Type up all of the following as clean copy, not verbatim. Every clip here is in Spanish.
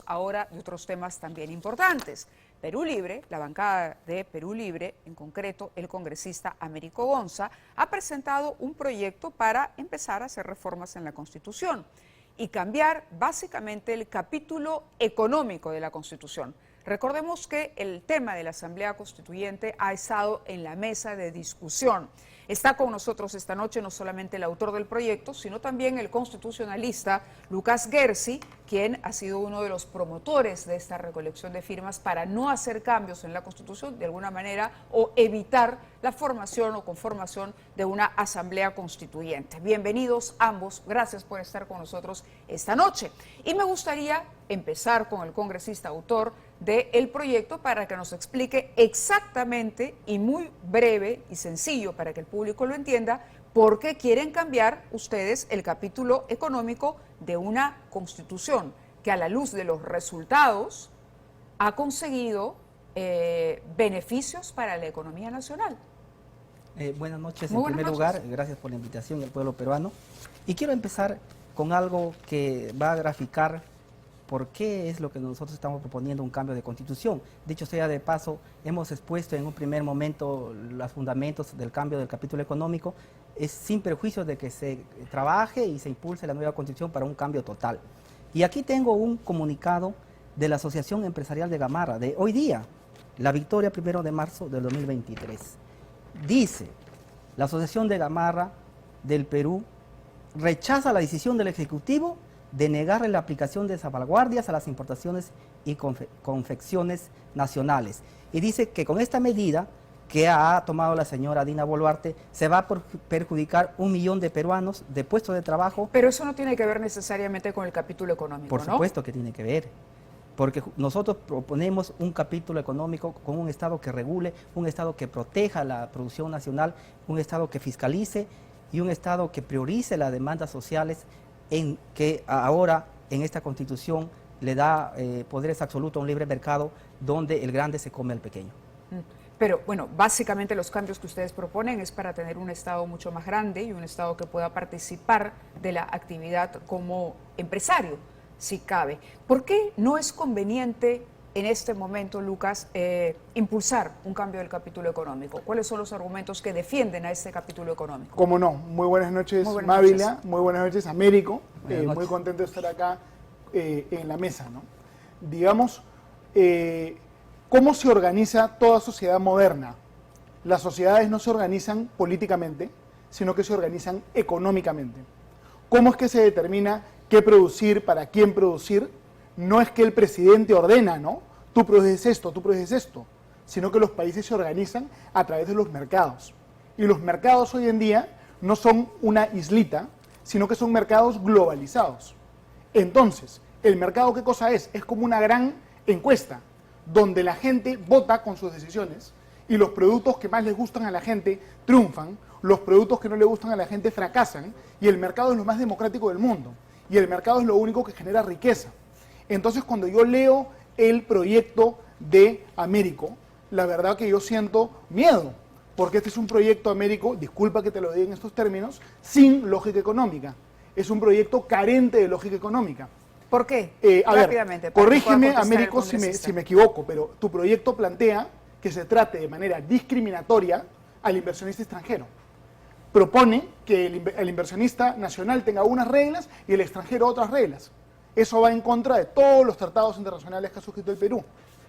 Ahora de otros temas también importantes. Perú Libre, la bancada de Perú Libre, en concreto el congresista Américo Gonza, ha presentado un proyecto para empezar a hacer reformas en la Constitución y cambiar básicamente el capítulo económico de la Constitución. Recordemos que el tema de la Asamblea Constituyente ha estado en la mesa de discusión. Está con nosotros esta noche no solamente el autor del proyecto, sino también el constitucionalista Lucas Gersi, quien ha sido uno de los promotores de esta recolección de firmas para no hacer cambios en la Constitución de alguna manera o evitar la formación o conformación de una Asamblea Constituyente. Bienvenidos ambos, gracias por estar con nosotros esta noche. Y me gustaría empezar con el congresista autor del proyecto para que nos explique exactamente y muy breve y sencillo para que el público lo entienda por qué quieren cambiar ustedes el capítulo económico de una Constitución que a la luz de los resultados ha conseguido beneficios para la economía nacional. Buenas noches, en primer lugar, gracias por la invitación del pueblo peruano. Y quiero empezar con algo que va a graficar por qué es lo que nosotros estamos proponiendo un cambio de Constitución. Dicho sea de paso, hemos expuesto en un primer momento los fundamentos del cambio del capítulo económico, es sin perjuicio de que se trabaje y se impulse la nueva Constitución para un cambio total. Y aquí tengo un comunicado de la Asociación Empresarial de Gamarra, de hoy día, la victoria 1 de marzo del 2023. Dice, la Asociación de Gamarra del Perú rechaza la decisión del Ejecutivo de negarle la aplicación de salvaguardias a las importaciones y confecciones nacionales. Y dice que con esta medida que ha tomado la señora Dina Boluarte, se va a perjudicar 1 millón de peruanos de puestos de trabajo. Pero eso no tiene que ver necesariamente con el capítulo económico, Por supuesto que tiene que ver, porque nosotros proponemos un capítulo económico con un Estado que regule, un Estado que proteja la producción nacional, un Estado que fiscalice y un Estado que priorice las demandas sociales, en que ahora en esta Constitución le da poderes absolutos a un libre mercado donde el grande se come al pequeño. Pero bueno, básicamente los cambios que ustedes proponen es para tener un Estado mucho más grande y un Estado que pueda participar de la actividad como empresario, si cabe. ¿Por qué no es conveniente en este momento, Lucas, impulsar un cambio del capítulo económico? ¿Cuáles son los argumentos que defienden a este capítulo económico? Cómo no. Muy buenas noches, Mávila. Muy buenas noches, Américo. Muy contento de estar acá en la mesa, ¿no? Digamos, ¿cómo se organiza toda sociedad moderna? Las sociedades no se organizan políticamente, sino que se organizan económicamente. ¿Cómo es que se determina qué producir, para quién producir? No es que el presidente ordena, ¿no? Tú produces esto, sino que los países se organizan a través de los mercados. Y los mercados hoy en día no son una islita, sino que son mercados globalizados. Entonces, ¿el mercado qué cosa es? Es como una gran encuesta, donde la gente vota con sus decisiones y los productos que más les gustan a la gente triunfan, los productos que no le gustan a la gente fracasan, y el mercado es lo más democrático del mundo. Y el mercado es lo único que genera riqueza. Entonces, cuando yo leo el proyecto de Américo, la verdad que yo siento miedo, porque este es un proyecto, Américo, disculpa que te lo diga en estos términos, sin lógica económica. Es un proyecto carente de lógica económica. ¿Por qué? Rápidamente. Corrígeme, Américo, si me equivoco, pero tu proyecto plantea que se trate de manera discriminatoria al inversionista extranjero. Propone que el inversionista nacional tenga unas reglas y el extranjero otras reglas. Eso va en contra de todos los tratados internacionales que ha suscrito el Perú.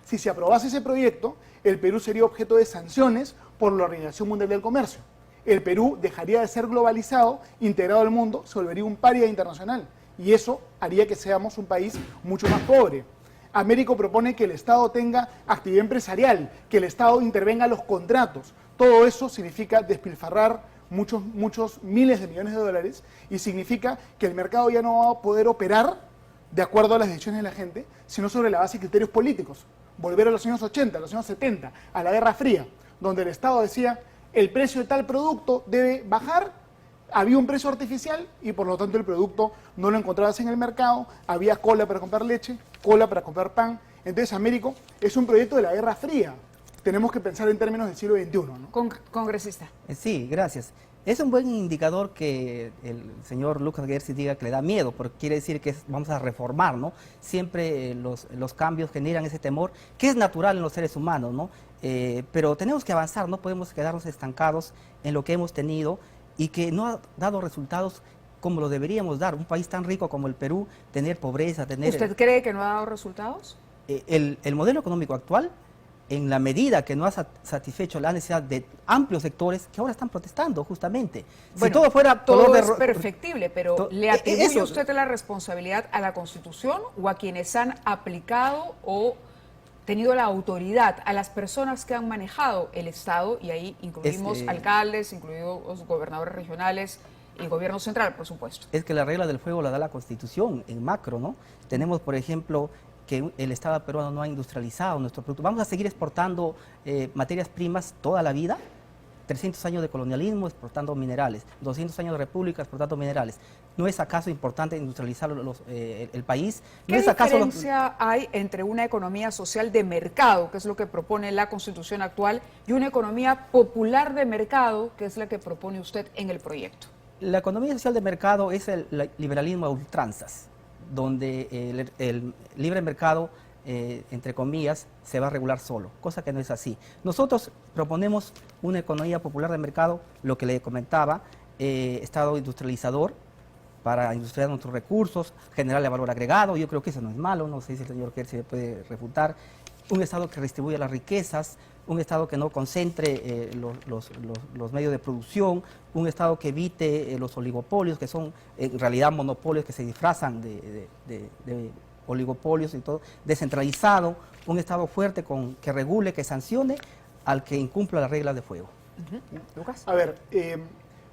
Si se aprobase ese proyecto, el Perú sería objeto de sanciones por la Organización Mundial del Comercio. El Perú dejaría de ser globalizado, integrado al mundo, se volvería un paria internacional. Y eso haría que seamos un país mucho más pobre. Américo propone que el Estado tenga actividad empresarial, que el Estado intervenga en los contratos. Todo eso significa despilfarrar muchos miles de millones de dólares y significa que el mercado ya no va a poder operar de acuerdo a las decisiones de la gente, sino sobre la base de criterios políticos. Volver a los años 80, a los años 70, a la Guerra Fría, donde el Estado decía el precio de tal producto debe bajar, había un precio artificial y por lo tanto el producto no lo encontrabas en el mercado, había cola para comprar leche, cola para comprar pan. Entonces, Américo, es un proyecto de la Guerra Fría. Tenemos que pensar en términos del siglo XXI, ¿no? Congresista. Sí, gracias. Es un buen indicador que el señor Lucas Gersi diga que le da miedo, porque quiere decir que vamos a reformar, ¿no? Siempre los cambios generan ese temor, que es natural en los seres humanos, ¿no? Pero tenemos que avanzar, no podemos quedarnos estancados en lo que hemos tenido y que no ha dado resultados como lo deberíamos dar. Un país tan rico como el Perú, tener pobreza, tener... ¿Usted cree que no ha dado resultados? El modelo económico actual, en la medida que no ha satisfecho la necesidad de amplios sectores que ahora están protestando justamente. Bueno, si todo fuera todo es perfectible, pero ¿le atribuye eso, usted la responsabilidad a la Constitución o a quienes han aplicado o tenido la autoridad, a las personas que han manejado el Estado? Y ahí incluimos alcaldes, incluidos gobernadores regionales y el gobierno central, por supuesto. Es que la regla del juego la da la Constitución en macro, ¿no? Tenemos, por ejemplo, que el Estado peruano no ha industrializado nuestro producto. Vamos a seguir exportando materias primas toda la vida, 300 años de colonialismo exportando minerales, 200 años de república exportando minerales. ¿No es acaso importante industrializar el país? ¿No ¿Qué es acaso diferencia hay entre una economía social de mercado, que es lo que propone la Constitución actual, y una economía popular de mercado, que es la que propone usted en el proyecto? La economía social de mercado es el liberalismo a ultranzas, donde el libre mercado, entre comillas, se va a regular solo, cosa que no es así. Nosotros proponemos una economía popular de mercado, lo que le comentaba, Estado industrializador, para industrializar nuestros recursos, generarle valor agregado. Yo creo que eso no es malo, no sé si el señor Gersi me puede refutar. Un Estado que distribuya las riquezas, un Estado que no concentre los medios de producción, un Estado que evite los oligopolios, que son en realidad monopolios que se disfrazan de oligopolios y todo, descentralizado, un Estado fuerte que regule, que sancione al que incumpla las reglas de juego. Lucas. A ver,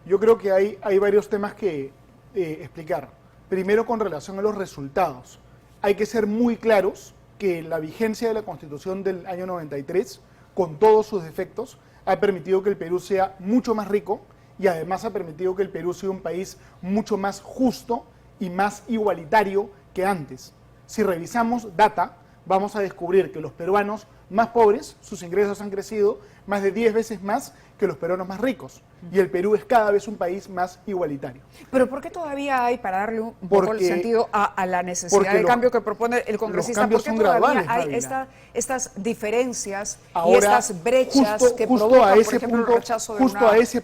yo creo que hay varios temas que explicar. Primero, con relación a los resultados. Hay que ser muy claros que la vigencia de la Constitución del año 93, con todos sus defectos, ha permitido que el Perú sea mucho más rico y además ha permitido que el Perú sea un país mucho más justo y más igualitario que antes. Si revisamos data, vamos a descubrir que los peruanos más pobres, sus ingresos han crecido más de 10 veces más que los peruanos más ricos. Y el Perú es cada vez un país más igualitario. Pero ¿por qué todavía hay, para darle un poco el sentido a la necesidad de cambio que propone el congresista, ¿por qué todavía hay estas diferencias ahora, y estas brechas que provocan, por ejemplo, el rechazo de justo a ese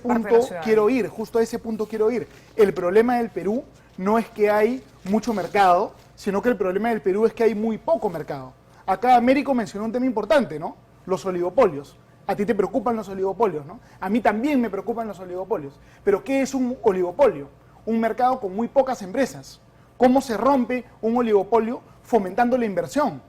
punto quiero ir. El problema del Perú no es que hay mucho mercado, sino que el problema del Perú es que hay muy poco mercado. Acá Américo mencionó un tema importante, ¿no? Los oligopolios. A ti te preocupan los oligopolios, ¿no? A mí también me preocupan los oligopolios. Pero ¿qué es un oligopolio? Un mercado con muy pocas empresas. ¿Cómo se rompe un oligopolio? Fomentando la inversión.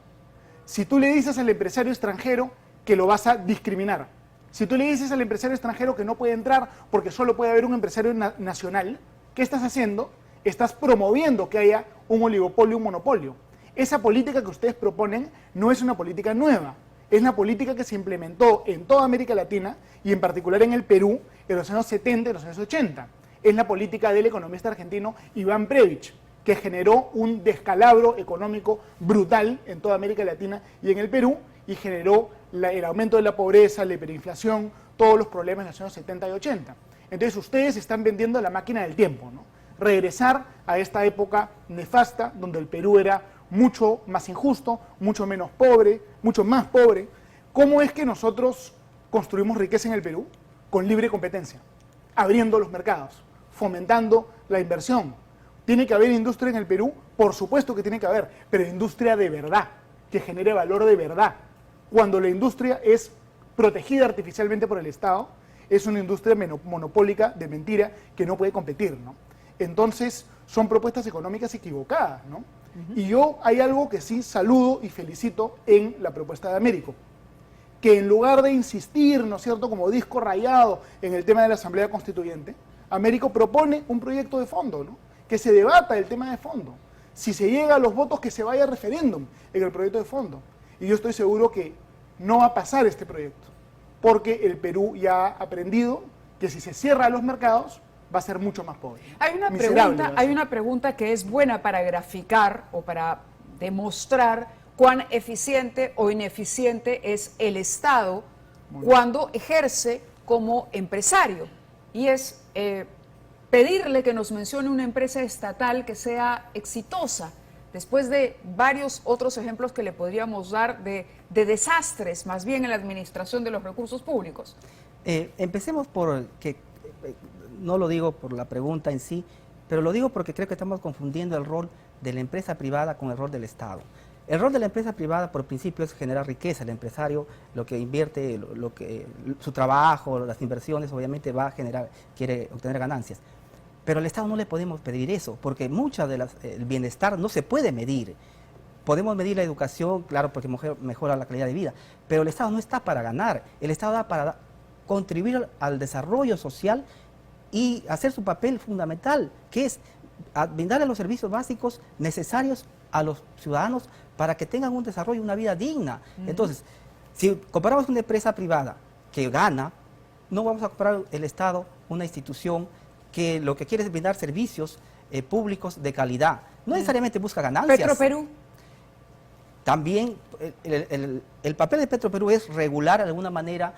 Si tú le dices al empresario extranjero que lo vas a discriminar, si tú le dices al empresario extranjero que no puede entrar porque solo puede haber un empresario nacional, ¿qué estás haciendo? Estás promoviendo que haya un oligopolio, un monopolio. Esa política que ustedes proponen no es una política nueva. Es la política que se implementó en toda América Latina y en particular en el Perú en los años 70 y los años 80. Es la política del economista argentino Iván Previch, que generó un descalabro económico brutal en toda América Latina y en el Perú, y generó el aumento de la pobreza, la hiperinflación, todos los problemas en los años 70 y 80. Entonces ustedes están vendiendo la máquina del tiempo, ¿no? Regresar a esta época nefasta donde el Perú era mucho más injusto, mucho menos pobre, mucho más pobre. ¿Cómo es que nosotros construimos riqueza en el Perú? Con libre competencia, abriendo los mercados, fomentando la inversión. ¿Tiene que haber industria en el Perú? Por supuesto que tiene que haber, pero industria de verdad, que genere valor de verdad. Cuando la industria es protegida artificialmente por el Estado, es una industria monopólica de mentira que no puede competir, ¿no? Entonces, son propuestas económicas equivocadas, ¿no? Y yo hay algo que sí saludo y felicito en la propuesta de Américo, que en lugar de insistir, ¿no es cierto?, como disco rayado en el tema de la Asamblea Constituyente, Américo propone un proyecto de fondo, ¿no?, que se debata el tema de fondo. Si se llega a los votos, que se vaya a referéndum en el proyecto de fondo. Y yo estoy seguro que no va a pasar este proyecto, porque el Perú ya ha aprendido que si se cierra los mercados, va a ser mucho más pobre. Hay una pregunta que es buena para graficar o para demostrar cuán eficiente o ineficiente es el Estado cuando ejerce como empresario. y es pedirle que nos mencione una empresa estatal que sea exitosa, después de varios otros ejemplos que le podríamos dar de desastres, más bien en la administración de los recursos públicos. Empecemos por que, no lo digo por la pregunta en sí, pero lo digo porque creo que estamos confundiendo el rol de la empresa privada con el rol del Estado. El rol de la empresa privada, por principio, es generar riqueza. El empresario, lo que invierte, su trabajo, las inversiones, obviamente va a generar, quiere obtener ganancias. Pero al Estado no le podemos pedir eso, porque mucha de el bienestar no se puede medir. Podemos medir la educación, claro, porque mejora la calidad de vida, pero el Estado no está para ganar. El Estado está para contribuir al desarrollo social y hacer su papel fundamental, que es brindarle los servicios básicos necesarios a los ciudadanos para que tengan un desarrollo, una vida digna. Entonces, si comparamos una empresa privada que gana, no vamos a comparar el Estado, una institución que lo que quiere es brindar servicios públicos de calidad. No necesariamente busca ganancias. Petroperú. También el papel de Petroperú es regular de alguna manera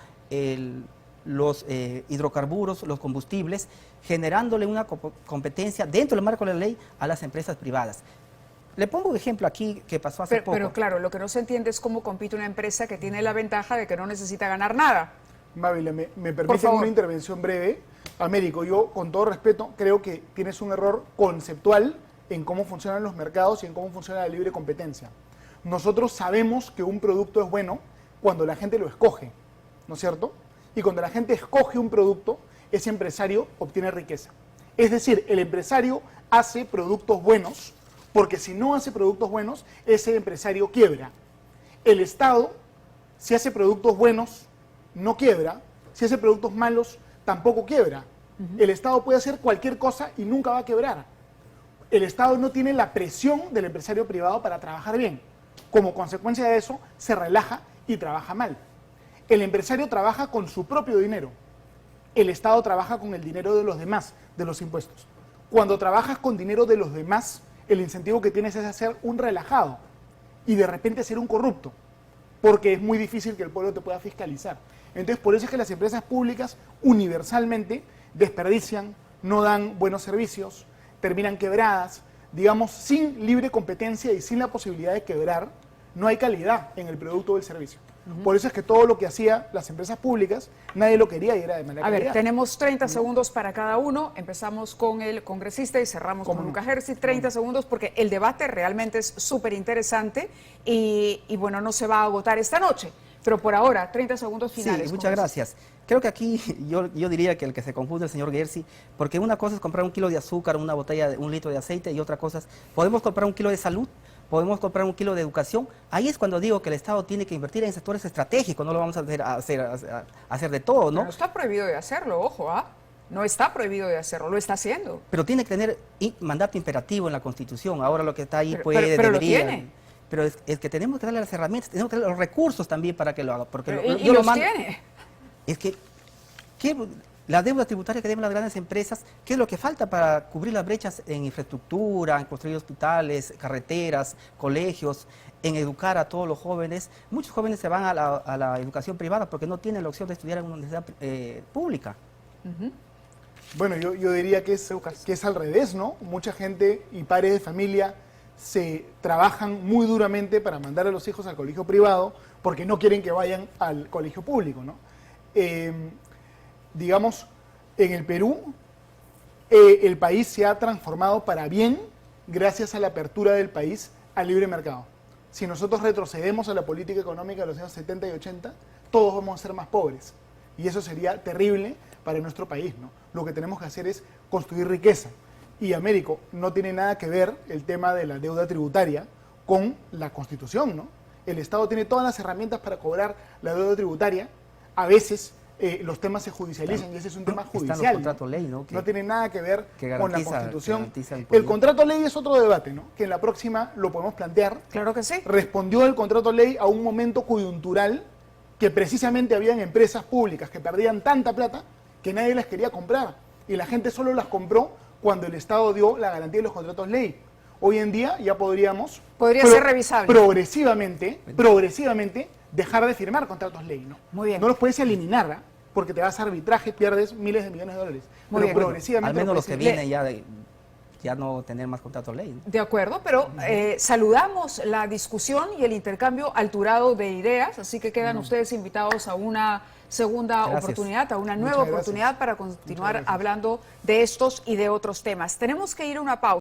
los hidrocarburos, los combustibles, generándole una competencia dentro del marco de la ley a las empresas privadas. Le pongo un ejemplo aquí que pasó hace poco. Pero claro, lo que no se entiende es cómo compite una empresa que tiene la ventaja de que no necesita ganar nada. Mávila, me permiten una intervención breve. Américo, yo con todo respeto creo que tienes un error conceptual en cómo funcionan los mercados y en cómo funciona la libre competencia. Nosotros sabemos que un producto es bueno cuando la gente lo escoge, ¿no es cierto? Y cuando la gente escoge un producto, ese empresario obtiene riqueza. Es decir, el empresario hace productos buenos, porque si no hace productos buenos, ese empresario quiebra. El Estado, si hace productos buenos, no quiebra. Si hace productos malos, tampoco quiebra. El Estado puede hacer cualquier cosa y nunca va a quebrar. El Estado no tiene la presión del empresario privado para trabajar bien. Como consecuencia de eso, se relaja y trabaja mal. El empresario trabaja con su propio dinero. El Estado trabaja con el dinero de los demás, de los impuestos. Cuando trabajas con dinero de los demás, el incentivo que tienes es hacer un relajado y de repente ser un corrupto, porque es muy difícil que el pueblo te pueda fiscalizar. Entonces, por eso es que las empresas públicas universalmente desperdician, no dan buenos servicios, terminan quebradas. Digamos, sin libre competencia y sin la posibilidad de quebrar, no hay calidad en el producto o el servicio. Por eso es que todo lo que hacían las empresas públicas, nadie lo quería y era de manera calidad. A ver, tenemos 30 segundos para cada uno. Empezamos con el congresista y cerramos con Lucas Hersi. 30 segundos porque el debate realmente es súper interesante y bueno, no se va a agotar esta noche. Pero por ahora, 30 segundos finales. Sí, muchas gracias. Creo que aquí yo diría que el que se confunde es el señor Gersi, porque una cosa es comprar 1 kilo de azúcar, una botella de 1 litro de aceite, y otra cosa es, podemos comprar 1 kilo de salud, podemos comprar 1 kilo de educación. Ahí es cuando digo que el Estado tiene que invertir en sectores estratégicos, no lo vamos a hacer de todo, ¿no? Pero no está prohibido de hacerlo, ojo, no está prohibido de hacerlo, lo está haciendo. Pero tiene que tener mandato imperativo en la Constitución. Ahora lo que está ahí pero debería. Lo tiene. Pero es que tenemos que darle las herramientas, tenemos que darle los recursos también para que lo haga. Porque ¿Y los tiene? Es que la deuda tributaria que deben las grandes empresas, ¿qué es lo que falta para cubrir las brechas en infraestructura, en construir hospitales, carreteras, colegios, en educar a todos los jóvenes? Muchos jóvenes se van a la educación privada porque no tienen la opción de estudiar en una universidad pública. Bueno, yo diría que es al revés, ¿no? Mucha gente y padres de familia se trabajan muy duramente para mandar a los hijos al colegio privado porque no quieren que vayan al colegio público, ¿no? Digamos, en el Perú, el país se ha transformado para bien gracias a la apertura del país al libre mercado. Si nosotros retrocedemos a la política económica de los años 70 y 80, todos vamos a ser más pobres. Y eso sería terrible para nuestro país, ¿no? Lo que tenemos que hacer es construir riqueza. Y Américo, no tiene nada que ver el tema de la deuda tributaria con la Constitución, ¿no? El Estado tiene todas las herramientas para cobrar la deuda tributaria. A veces los temas se judicializan y ese es un tema judicial. Está en los contratos ley, ¿no? No tiene nada que ver con la Constitución. El contrato ley es otro debate, ¿no? Que en la próxima lo podemos plantear. Claro que sí. Respondió el contrato ley a un momento coyuntural que precisamente habían empresas públicas que perdían tanta plata que nadie las quería comprar. Y la gente solo las compró cuando el Estado dio la garantía de los contratos ley. Hoy en día ya podría ser revisable. Progresivamente dejar de firmar contratos ley, ¿no? Muy bien. No los puedes eliminar, porque te vas a arbitraje, pierdes miles de millones de dólares. Muy Pero bien. progresivamente... Al menos los que vienen ya no tener más contrato de ley. De acuerdo, pero saludamos la discusión y el intercambio alturado de ideas, así que quedan ustedes invitados a una segunda oportunidad, a una nueva oportunidad para continuar hablando de estos y de otros temas. Tenemos que ir a una pausa.